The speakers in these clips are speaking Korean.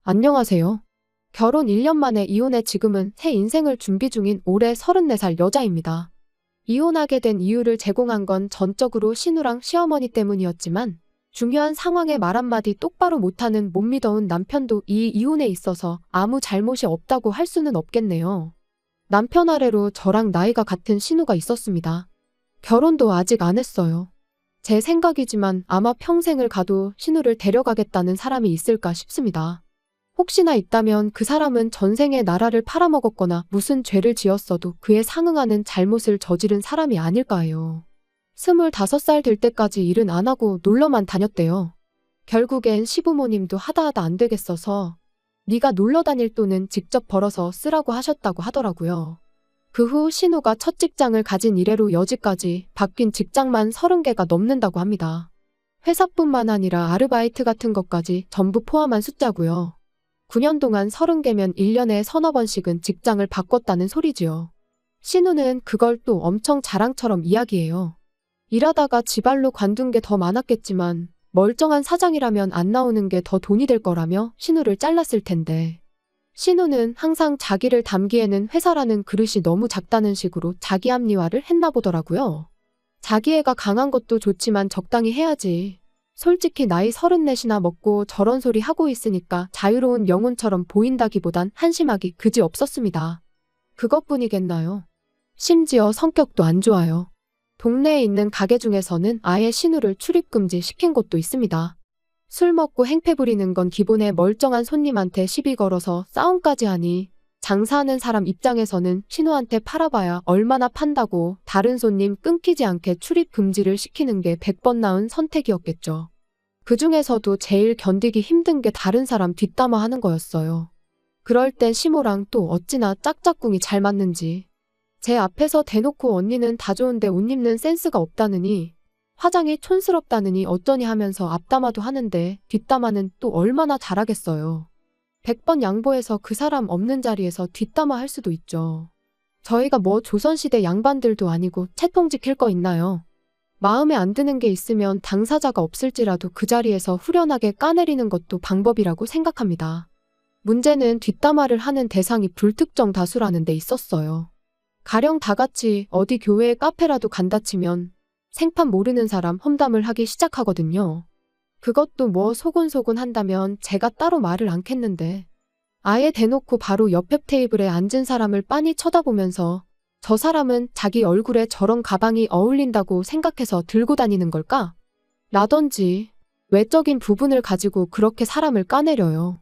안녕하세요. 결혼 1년 만에 이혼해 지금은 새 인생을 준비 중인 올해 34살 여자입니다. 이혼하게 된 이유를 제공한 건 전적으로 신우랑 시어머니 때문이었지만 중요한 상황에 말 한마디 똑바로 못하는 못 믿어온 남편도 이 이혼에 있어서 아무 잘못이 없다고 할 수는 없겠네요. 남편 아래로 저랑 나이가 같은 신우가 있었습니다. 결혼도 아직 안 했어요. 제 생각이지만 아마 평생을 가도 신우를 데려가겠다는 사람이 있을까 싶습니다. 혹시나 있다면 그 사람은 전생에 나라를 팔아먹었거나 무슨 죄를 지었어도 그에 상응하는 잘못을 저지른 사람이 아닐까 해요. 25살 될 때까지 일은 안 하고 놀러만 다녔대요. 결국엔 시부모님도 하다 안 되겠어서 네가 놀러 다닐 돈은 직접 벌어서 쓰라고 하셨다고 하더라고요. 그 후 신우가 첫 직장을 가진 이래로 여지까지 바뀐 직장만 30개가 넘는다고 합니다. 회사뿐만 아니라 아르바이트 같은 것까지 전부 포함한 숫자고요. 9년 동안 30개면 1년에 서너 번씩은 직장을 바꿨다는 소리지요. 신우는 그걸 또 엄청 자랑처럼 이야기해요. 일하다가 지발로 관둔 게 더 많았겠지만 멀쩡한 사장이라면 안 나오는 게 더 돈이 될 거라며 신우를 잘랐을 텐데. 신우는 항상 자기를 담기에는 회사라는 그릇이 너무 작다는 식으로 자기 합리화를 했나 보더라고요. 자기 애가 강한 것도 좋지만 적당히 해야지. 솔직히 나이 34이나 먹고 저런 소리 하고 있으니까 자유로운 영혼처럼 보인다기보단 한심하기 그지 없었습니다. 그것뿐이겠나요? 심지어 성격도 안 좋아요. 동네에 있는 가게 중에서는 아예 신우를 출입금지 시킨 곳도 있습니다. 술 먹고 행패 부리는 건 기본에 멀쩡한 손님한테 시비 걸어서 싸움까지 하니 장사하는 사람 입장에서는 신우한테 팔아봐야 얼마나 판다고 다른 손님 끊기지 않게 출입 금지를 시키는 게 100번 나은 선택이었겠죠. 그 중에서도 제일 견디기 힘든 게 다른 사람 뒷담화 하는 거였어요. 그럴 땐 시모랑 또 어찌나 짝짝꿍이 잘 맞는지. 제 앞에서 대놓고 언니는 다 좋은데 옷 입는 센스가 없다느니 화장이 촌스럽다느니 어쩌니 하면서 앞담화도 하는데 뒷담화는 또 얼마나 잘하겠어요. 100번 양보해서 그 사람 없는 자리에서 뒷담화 할 수도 있죠. 저희가 뭐 조선시대 양반들도 아니고 채통 지킬 거 있나요? 마음에 안 드는 게 있으면 당사자가 없을지라도 그 자리에서 후련하게 까내리는 것도 방법이라고 생각합니다. 문제는 뒷담화를 하는 대상이 불특정 다수라는 데 있었어요. 가령 다 같이 어디 교회에 카페라도 간다 치면 생판 모르는 사람 험담을 하기 시작하거든요. 그것도 뭐 소곤소곤 한다면 제가 따로 말을 않겠는데 아예 대놓고 바로 옆에 테이블에 앉은 사람을 빤히 쳐다보면서 저 사람은 자기 얼굴에 저런 가방이 어울린다고 생각해서 들고 다니는 걸까? 라던지 외적인 부분을 가지고 그렇게 사람을 까내려요.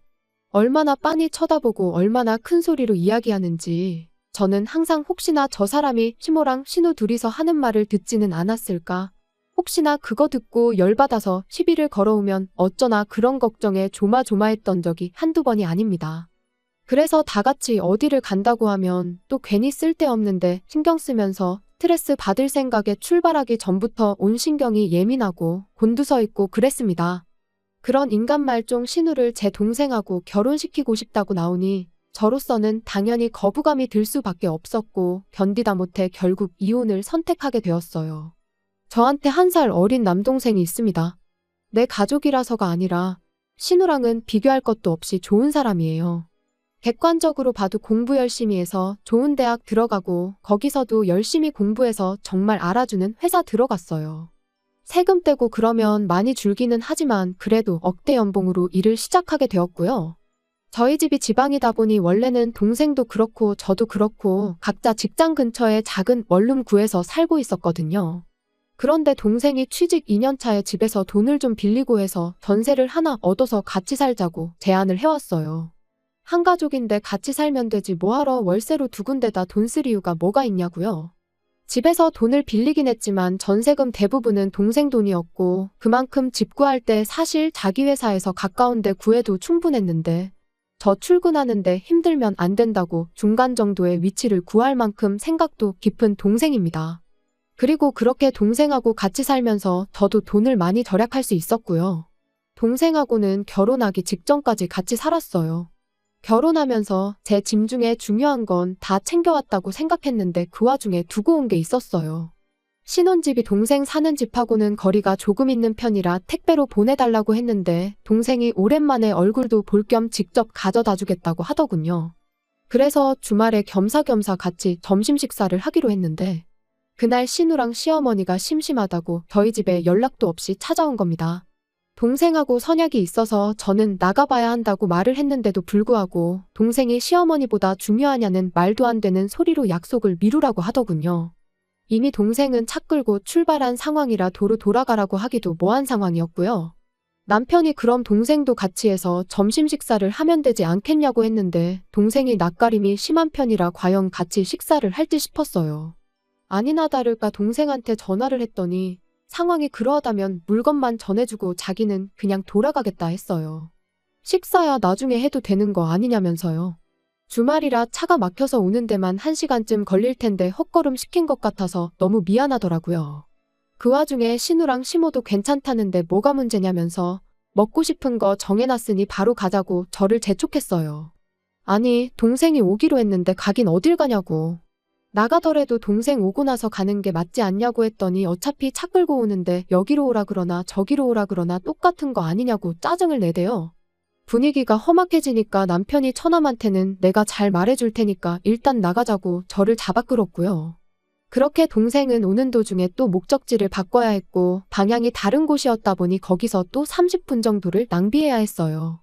얼마나 빤히 쳐다보고 얼마나 큰 소리로 이야기하는지 저는 항상 혹시나 저 사람이 시모랑 신우 둘이서 하는 말을 듣지는 않았을까? 혹시나 그거 듣고 열받아서 시비를 걸어오면 어쩌나 그런 걱정에 조마조마했던 적이 한두 번이 아닙니다. 그래서 다 같이 어디를 간다고 하면 또 괜히 쓸데없는데 신경 쓰면서 스트레스 받을 생각에 출발하기 전부터 온 신경이 예민하고 곤두서 있고 그랬습니다. 그런 인간 말종 신우를 제 동생하고 결혼시키고 싶다고 나오니 저로서는 당연히 거부감이 들 수밖에 없었고 견디다 못해 결국 이혼을 선택하게 되었어요. 저한테 1살 어린 남동생이 있습니다. 내 가족이라서가 아니라 신우랑은 비교할 것도 없이 좋은 사람이에요. 객관적으로 봐도 공부 열심히 해서 좋은 대학 들어가고 거기서도 열심히 공부해서 정말 알아주는 회사 들어갔어요. 세금 떼고 그러면 많이 줄기는 하지만 그래도 억대 연봉으로 일을 시작하게 되었고요. 저희 집이 지방이다 보니 원래는 동생도 그렇고 저도 그렇고 각자 직장 근처에 작은 원룸 구해서 살고 있었거든요. 그런데 동생이 취직 2년 차에 집에서 돈을 좀 빌리고 해서 전세를 하나 얻어서 같이 살자고 제안을 해왔어요. 한 가족인데 같이 살면 되지 뭐하러 월세로 두 군데다 돈 쓸 이유가 뭐가 있냐고요. 집에서 돈을 빌리긴 했지만 전세금 대부분은 동생 돈이었고 그만큼 집 구할 때 사실 자기 회사에서 가까운 데 구해도 충분했는데 저 출근하는데 힘들면 안 된다고 중간 정도의 위치를 구할 만큼 생각도 깊은 동생입니다. 그리고 그렇게 동생하고 같이 살면서 저도 돈을 많이 절약할 수 있었고요. 동생하고는 결혼하기 직전까지 같이 살았어요. 결혼하면서 제 짐 중에 중요한 건 다 챙겨왔다고 생각했는데 그 와중에 두고 온 게 있었어요. 신혼집이 동생 사는 집하고는 거리가 조금 있는 편이라 택배로 보내달라고 했는데 동생이 오랜만에 얼굴도 볼 겸 직접 가져다 주겠다고 하더군요. 그래서 주말에 겸사겸사 같이 점심 식사를 하기로 했는데 그날 신우랑 시어머니가 심심하다고 저희 집에 연락도 없이 찾아온 겁니다. 동생하고 선약이 있어서 저는 나가봐야 한다고 말을 했는데도 불구하고 동생이 시어머니보다 중요하냐는 말도 안 되는 소리로 약속을 미루라고 하더군요. 이미 동생은 차 끌고 출발한 상황이라 도로 돌아가라고 하기도 뭐한 상황이었고요. 남편이 그럼 동생도 같이 해서 점심 식사를 하면 되지 않겠냐고 했는데 동생이 낯가림이 심한 편이라 과연 같이 식사를 할지 싶었어요. 아니나 다를까 동생한테 전화를 했더니 상황이 그러하다면 물건만 전해주고 자기는 그냥 돌아가겠다 했어요. 식사야 나중에 해도 되는 거 아니냐면서요. 주말이라 차가 막혀서 오는 데만 1시간쯤 걸릴 텐데 헛걸음 시킨 것 같아서 너무 미안하더라고요. 그 와중에 신우랑 시모도 괜찮다는데 뭐가 문제냐면서 먹고 싶은 거 정해놨으니 바로 가자고 저를 재촉했어요. 아니, 동생이 오기로 했는데 가긴 어딜 가냐고. 나가더라도 동생 오고 나서 가는 게 맞지 않냐고 했더니 어차피 차 끌고 오는데 여기로 오라 그러나 저기로 오라 그러나 똑같은 거 아니냐고 짜증을 내대요. 분위기가 험악해지니까 남편이 처남한테는 내가 잘 말해줄 테니까 일단 나가자고 저를 잡아 끌었고요. 그렇게 동생은 오는 도중에 또 목적지를 바꿔야 했고 방향이 다른 곳이었다 보니 거기서 또 30분 정도를 낭비해야 했어요.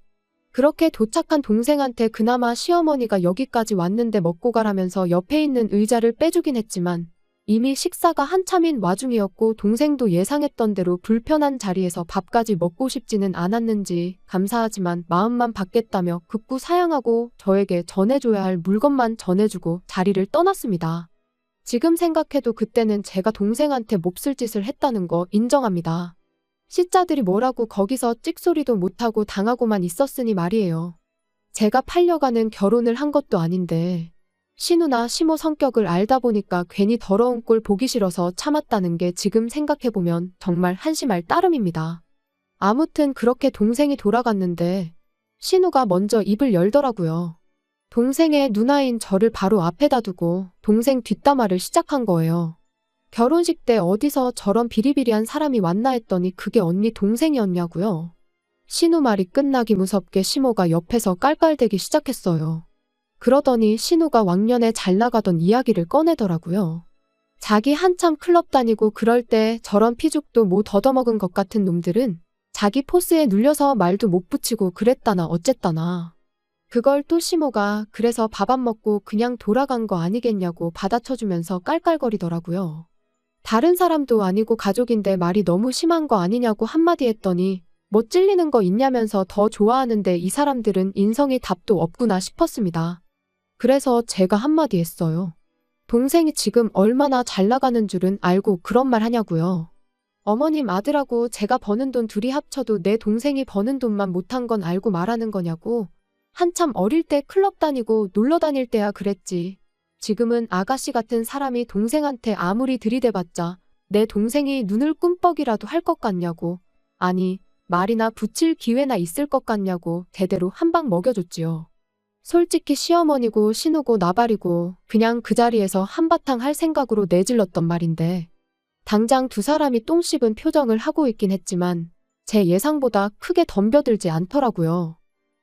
그렇게 도착한 동생한테 그나마 시어머니가 여기까지 왔는데 먹고 가라면서 옆에 있는 의자를 빼주긴 했지만 이미 식사가 한참인 와중이었고 동생도 예상했던 대로 불편한 자리에서 밥까지 먹고 싶지는 않았는지 감사하지만 마음만 받겠다며 극구 사양하고 저에게 전해줘야 할 물건만 전해주고 자리를 떠났습니다. 지금 생각해도 그때는 제가 동생한테 몹쓸 짓을 했다는 거 인정합니다. 시자들이 뭐라고 거기서 찍소리도 못하고 당하고만 있었으니 말이에요. 제가 팔려가는 결혼을 한 것도 아닌데 신우나 시모 성격을 알다 보니까 괜히 더러운 꼴 보기 싫어서 참았다는 게 지금 생각해보면 정말 한심할 따름입니다. 아무튼 그렇게 동생이 돌아갔는데 신우가 먼저 입을 열더라고요. 동생의 누나인 저를 바로 앞에다 두고 동생 뒷담화를 시작한 거예요. 결혼식 때 어디서 저런 비리비리한 사람이 왔나 했더니 그게 언니 동생이었냐고요. 신우 말이 끝나기 무섭게 시모가 옆에서 깔깔대기 시작했어요. 그러더니 신우가 왕년에 잘 나가던 이야기를 꺼내더라고요. 자기 한참 클럽 다니고 그럴 때 저런 피죽도 못 얻어먹은 것 같은 놈들은 자기 포스에 눌려서 말도 못 붙이고 그랬다나 어쨌다나. 그걸 또 시모가 그래서 밥 안 먹고 그냥 돌아간 거 아니겠냐고 받아쳐주면서 깔깔거리더라고요. 다른 사람도 아니고 가족인데 말이 너무 심한 거 아니냐고 한마디 했더니 뭐 찔리는 거 있냐면서 더 좋아하는데 이 사람들은 인성이 답도 없구나 싶었습니다. 그래서 제가 한마디 했어요. 동생이 지금 얼마나 잘 나가는 줄은 알고 그런 말 하냐고요. 어머님 아들하고 제가 버는 돈 둘이 합쳐도 내 동생이 버는 돈만 못한 건 알고 말하는 거냐고. 한참 어릴 때 클럽 다니고 놀러 다닐 때야 그랬지. 지금은 아가씨 같은 사람이 동생한테 아무리 들이대봤자 내 동생이 눈을 꿈뻑이라도 할 것 같냐고. 아니 말이나 붙일 기회나 있을 것 같냐고 제대로 한 방 먹여줬지요. 솔직히 시어머니고 신우고 나발이고 그냥 그 자리에서 한바탕 할 생각으로 내질렀던 말인데 당장 두 사람이 똥 씹은 표정을 하고 있긴 했지만 제 예상보다 크게 덤벼들지 않더라고요.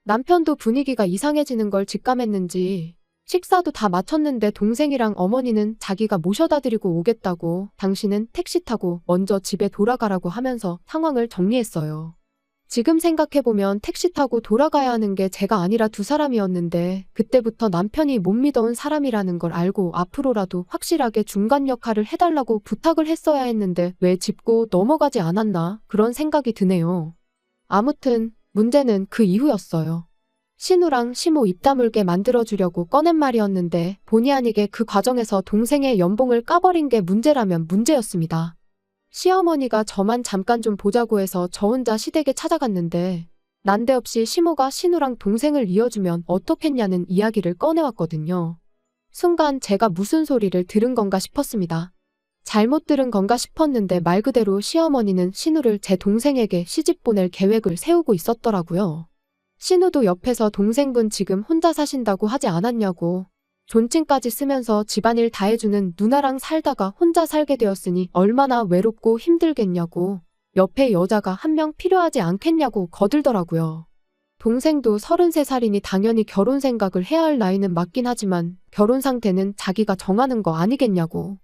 남편도 분위기가 이상해지는 걸 직감했는지 식사도 다 마쳤는데 동생이랑 어머니는 자기가 모셔다 드리고 오겠다고 당신은 택시 타고 먼저 집에 돌아가라고 하면서 상황을 정리했어요. 지금 생각해보면 택시 타고 돌아가야 하는 게 제가 아니라 두 사람이었는데 그때부터 남편이 못 믿어온 사람이라는 걸 알고 앞으로라도 확실하게 중간 역할을 해달라고 부탁을 했어야 했는데 왜 짚고 넘어가지 않았나 그런 생각이 드네요. 아무튼 문제는 그 이후였어요. 신우랑 시모 입 다물게 만들어주려고 꺼낸 말이었는데 본의 아니게 그 과정에서 동생의 연봉을 까버린 게 문제라면 문제였습니다. 시어머니가 저만 잠깐 좀 보자고 해서 저 혼자 시댁에 찾아갔는데 난데없이 시모가 신우랑 동생을 이어주면 어떻겠냐는 이야기를 꺼내왔거든요. 순간 제가 무슨 소리를 들은 건가 싶었습니다. 잘못 들은 건가 싶었는데 말 그대로 시어머니는 신우를 제 동생에게 시집 보낼 계획을 세우고 있었더라고요. 신우도 옆에서 동생분 지금 혼자 사신다고 하지 않았냐고. 존칭까지 쓰면서 집안일 다 해주는 누나랑 살다가 혼자 살게 되었으니 얼마나 외롭고 힘들겠냐고, 옆에 여자가 한 명 필요하지 않겠냐고 거들더라고요. 동생도 33살이니 당연히 결혼 생각을 해야 할 나이는 맞긴 하지만 결혼 상태는 자기가 정하는 거 아니겠냐고.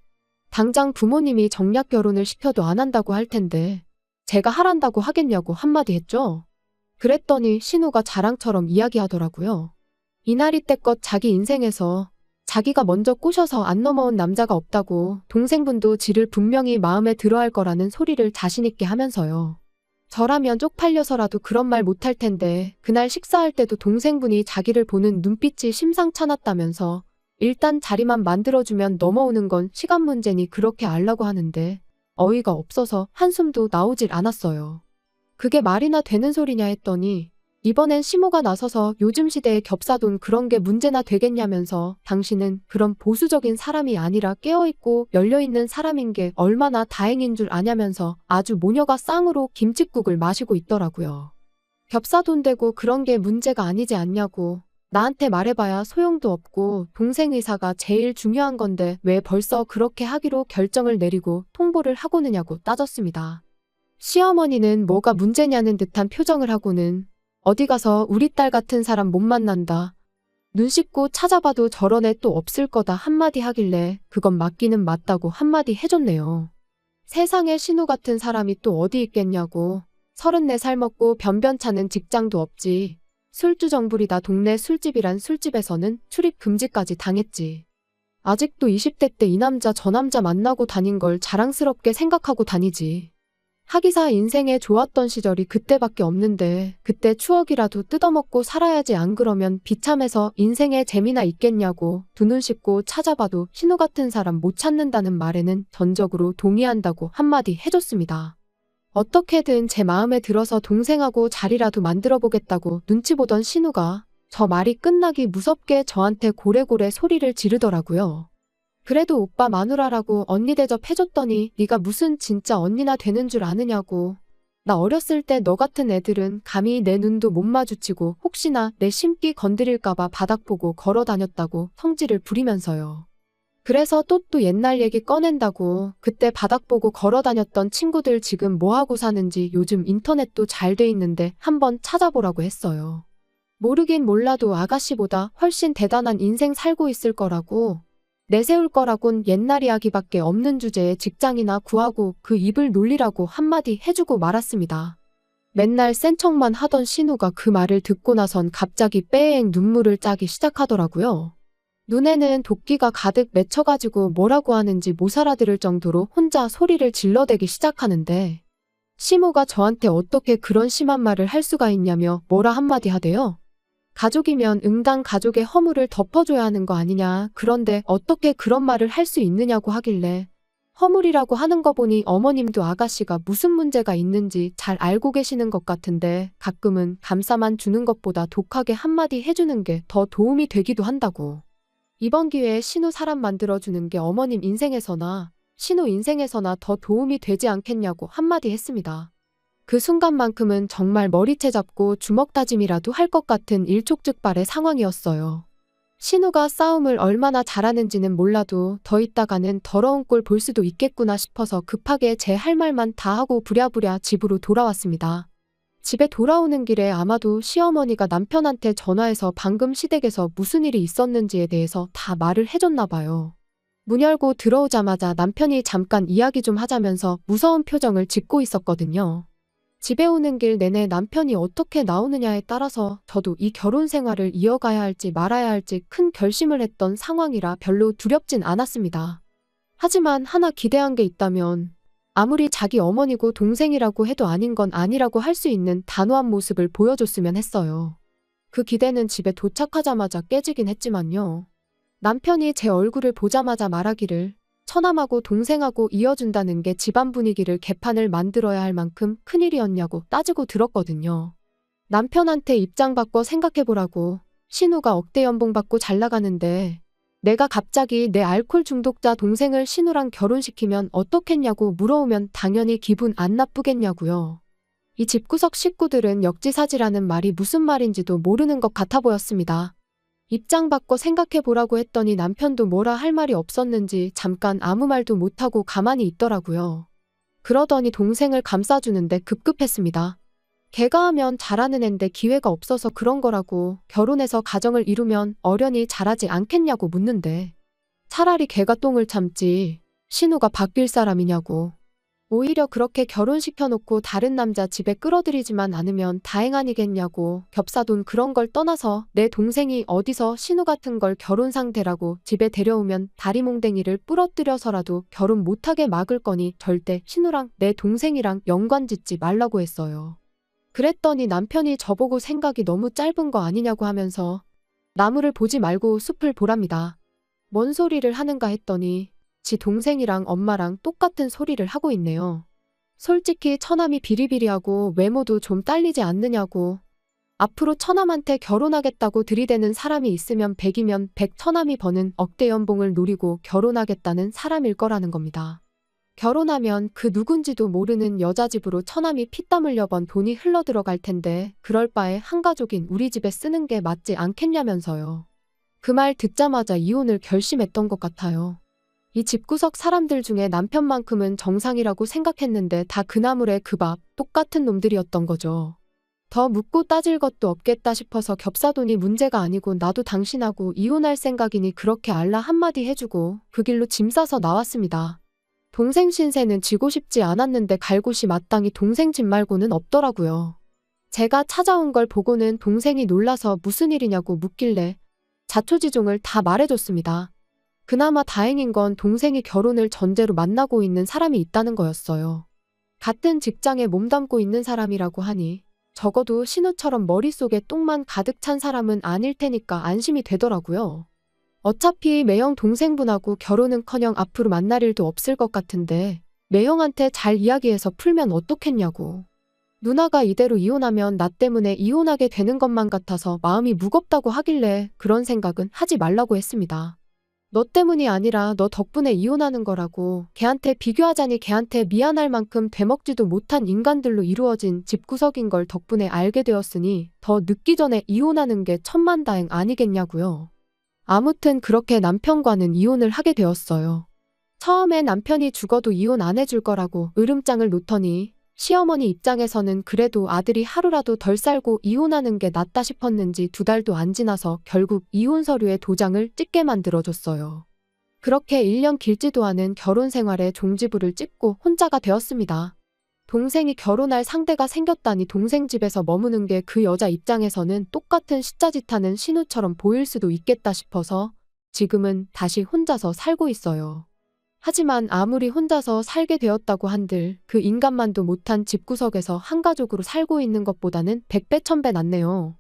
당장 부모님이 정략 결혼을 시켜도 안 한다고 할 텐데 제가 하란다고 하겠냐고 한마디 했죠. 그랬더니 신우가 자랑처럼 이야기하더라고요. 이날 이때껏 자기 인생에서 자기가 먼저 꼬셔서 안 넘어온 남자가 없다고, 동생분도 지를 분명히 마음에 들어할 거라는 소리를 자신있게 하면서요. 저라면 쪽팔려서라도 그런 말 못할 텐데 그날 식사할 때도 동생분이 자기를 보는 눈빛이 심상찮았다면서 일단 자리만 만들어주면 넘어오는 건 시간 문제니 그렇게 알라고 하는데 어이가 없어서 한숨도 나오질 않았어요. 그게 말이나 되는 소리냐 했더니 이번엔 시모가 나서서 요즘 시대에 겹사돈 그런 게 문제나 되겠냐면서 당신은 그런 보수적인 사람이 아니라 깨어있고 열려있는 사람인 게 얼마나 다행인 줄 아냐면서 아주 모녀가 쌍으로 김칫국을 마시고 있더라고요. 겹사돈 되고 그런 게 문제가 아니지 않냐고, 나한테 말해봐야 소용도 없고 동생 의사가 제일 중요한 건데 왜 벌써 그렇게 하기로 결정을 내리고 통보를 하고느냐고 따졌습니다. 시어머니는 뭐가 문제냐는 듯한 표정을 하고는 어디 가서 우리 딸 같은 사람 못 만난다, 눈 씻고 찾아봐도 저런 애 또 없을 거다 한마디 하길래 그건 맞기는 맞다고 한마디 해줬네요. 세상에 신우 같은 사람이 또 어디 있겠냐고, 34살 먹고 변변찮은 직장도 없지, 술주정부리다 동네 술집이란 술집에서는 출입 금지까지 당했지. 아직도 20대 때 이 남자 저 남자 만나고 다닌 걸 자랑스럽게 생각하고 다니지. 하기사 인생에 좋았던 시절이 그때밖에 없는데 그때 추억이라도 뜯어먹고 살아야지, 안 그러면 비참해서 인생에 재미나 있겠냐고, 두 눈 씻고 찾아봐도 신우 같은 사람 못 찾는다는 말에는 전적으로 동의한다고 한마디 해줬습니다. 어떻게든 제 마음에 들어서 동생하고 자리라도 만들어 보겠다고 눈치 보던 신우가 저 말이 끝나기 무섭게 저한테 고래고래 소리를 지르더라고요. 그래도 오빠 마누라라고 언니 대접해줬더니 네가 무슨 진짜 언니나 되는 줄 아느냐고, 나 어렸을 때 너 같은 애들은 감히 내 눈도 못 마주치고 혹시나 내 심기 건드릴까봐 바닥 보고 걸어 다녔다고 성질을 부리면서요. 그래서 또 옛날 얘기 꺼낸다고, 그때 바닥 보고 걸어 다녔던 친구들 지금 뭐하고 사는지 요즘 인터넷도 잘 돼 있는데 한번 찾아보라고 했어요. 모르긴 몰라도 아가씨보다 훨씬 대단한 인생 살고 있을 거라고, 내세울 거라곤 옛날 이야기밖에 없는 주제에 직장이나 구하고 그 입을 놀리라고 한마디 해주고 말았습니다. 맨날 센 척만 하던 신우가 그 말을 듣고 나선 갑자기 빼앵 눈물을 짜기 시작하더라고요. 눈에는 도끼가 가득 맺혀가지고 뭐라고 하는지 못 알아들을 정도로 혼자 소리를 질러대기 시작하는데 시모가 저한테 어떻게 그런 심한 말을 할 수가 있냐며 뭐라 한마디 하대요. 가족이면 응당 가족의 허물을 덮어줘야 하는 거 아니냐, 그런데 어떻게 그런 말을 할 수 있느냐고 하길래 허물이라고 하는 거 보니 어머님도 아가씨가 무슨 문제가 있는지 잘 알고 계시는 것 같은데 가끔은 감싸만 주는 것보다 독하게 한마디 해주는 게 더 도움이 되기도 한다고. 이번 기회에 신우 사람 만들어주는 게 어머님 인생에서나 신우 인생에서나 더 도움이 되지 않겠냐고 한마디 했습니다. 그 순간만큼은 정말 머리채 잡고 주먹 다짐이라도 할 것 같은 일촉즉발의 상황이었어요. 신우가 싸움을 얼마나 잘하는지는 몰라도 더 있다가는 더러운 꼴 볼 수도 있겠구나 싶어서 급하게 제 할 말만 다 하고 부랴부랴 집으로 돌아왔습니다. 집에 돌아오는 길에 아마도 시어머니가 남편한테 전화해서 방금 시댁에서 무슨 일이 있었는지에 대해서 다 말을 해줬나 봐요. 문 열고 들어오자마자 남편이 잠깐 이야기 좀 하자면서 무서운 표정을 짓고 있었거든요. 집에 오는 길 내내 남편이 어떻게 나오느냐에 따라서 저도 이 결혼 생활을 이어가야 할지 말아야 할지 큰 결심을 했던 상황이라 별로 두렵진 않았습니다. 하지만 하나 기대한 게 있다면 아무리 자기 어머니고 동생이라고 해도 아닌 건 아니라고 할 수 있는 단호한 모습을 보여줬으면 했어요. 그 기대는 집에 도착하자마자 깨지긴 했지만요. 남편이 제 얼굴을 보자마자 말하기를 처남하고 동생하고 이어준다는 게 집안 분위기를 개판을 만들어야 할 만큼 큰일이었냐고 따지고 들었거든요. 남편한테 입장 바꿔 생각해보라고, 신우가 억대 연봉 받고 잘 나가는데 내가 갑자기 내 알코올 중독자 동생을 신우랑 결혼시키면 어떻겠냐고 물어오면 당연히 기분 안 나쁘겠냐고요. 이 집구석 식구들은 역지사지라는 말이 무슨 말인지도 모르는 것 같아 보였습니다. 입장 바꿔 생각해 보라고 했더니 남편도 뭐라 할 말이 없었는지 잠깐 아무 말도 못하고 가만히 있더라고요. 그러더니 동생을 감싸주는데 급급했습니다. 걔가 하면 잘하는 앤데 기회가 없어서 그런 거라고, 결혼해서 가정을 이루면 어련히 잘하지 않겠냐고 묻는데 차라리 걔가 똥을 참지 신우가 바뀔 사람이냐고. 오히려 그렇게 결혼시켜놓고 다른 남자 집에 끌어들이지만 않으면 다행 아니겠냐고. 겹사돈 그런 걸 떠나서 내 동생이 어디서 신우 같은 걸 결혼 상대라고 집에 데려오면 다리몽댕이를 부러뜨려서라도 결혼 못하게 막을 거니 절대 신우랑 내 동생이랑 연관짓지 말라고 했어요. 그랬더니 남편이 저보고 생각이 너무 짧은 거 아니냐고 하면서 나무를 보지 말고 숲을 보랍니다. 뭔 소리를 하는가 했더니 지 동생이랑 엄마랑 똑같은 소리를 하고 있네요. 솔직히 처남이 비리비리하고 외모도 좀 딸리지 않느냐고. 앞으로 처남한테 결혼하겠다고 들이대는 사람이 있으면 100이면 100 처남이 버는 억대 연봉을 노리고 결혼하겠다는 사람일 거라는 겁니다. 결혼하면 그 누군지도 모르는 여자 집으로 처남이 피땀 흘려 번 돈이 흘러 들어갈 텐데 그럴 바에 한 가족인 우리 집에 쓰는 게 맞지 않겠냐면서요. 그 말 듣자마자 이혼을 결심했던 것 같아요. 이 집구석 사람들 중에 남편만큼은 정상이라고 생각했는데 다 그 나물에 그 밥, 똑같은 놈들이었던 거죠. 더 묻고 따질 것도 없겠다 싶어서 겹사돈이 문제가 아니고 나도 당신하고 이혼할 생각이니 그렇게 알라 한마디 해주고 그 길로 짐 싸서 나왔습니다. 동생 신세는 지고 싶지 않았는데 갈 곳이 마땅히 동생 집 말고는 없더라고요. 제가 찾아온 걸 보고는 동생이 놀라서 무슨 일이냐고 묻길래 자초지종을 다 말해줬습니다. 그나마 다행인 건 동생이 결혼을 전제로 만나고 있는 사람이 있다는 거였어요. 같은 직장에 몸담고 있는 사람이라고 하니 적어도 신우처럼 머릿속에 똥만 가득 찬 사람은 아닐 테니까 안심이 되더라고요. 어차피 매형 동생분하고 결혼은커녕 앞으로 만날 일도 없을 것 같은데 매형한테 잘 이야기해서 풀면 어떻겠냐고. 누나가 이대로 이혼하면 나 때문에 이혼하게 되는 것만 같아서 마음이 무겁다고 하길래 그런 생각은 하지 말라고 했습니다. 너 때문이 아니라 너 덕분에 이혼하는 거라고. 걔한테 비교하자니 걔한테 미안할 만큼 되먹지도 못한 인간들로 이루어진 집구석인 걸 덕분에 알게 되었으니 더 늦기 전에 이혼하는 게 천만다행 아니겠냐고요. 아무튼 그렇게 남편과는 이혼을 하게 되었어요. 처음에 남편이 죽어도 이혼 안 해줄 거라고 으름장을 놓더니 시어머니 입장에서는 그래도 아들이 하루라도 덜 살고 이혼하는 게 낫다 싶었는지 2달도 안 지나서 결국 이혼 서류에 도장을 찍게 만들어줬어요. 그렇게 1년 길지도 않은 결혼 생활에 종지부를 찍고 혼자가 되었습니다. 동생이 결혼할 상대가 생겼다니 동생 집에서 머무는 게 그 여자 입장에서는 똑같은 시짜짓하는 신우처럼 보일 수도 있겠다 싶어서 지금은 다시 혼자서 살고 있어요. 하지만 아무리 혼자서 살게 되었다고 한들 그 인간만도 못한 집구석에서 한 가족으로 살고 있는 것보다는 100배 1000배 낫네요.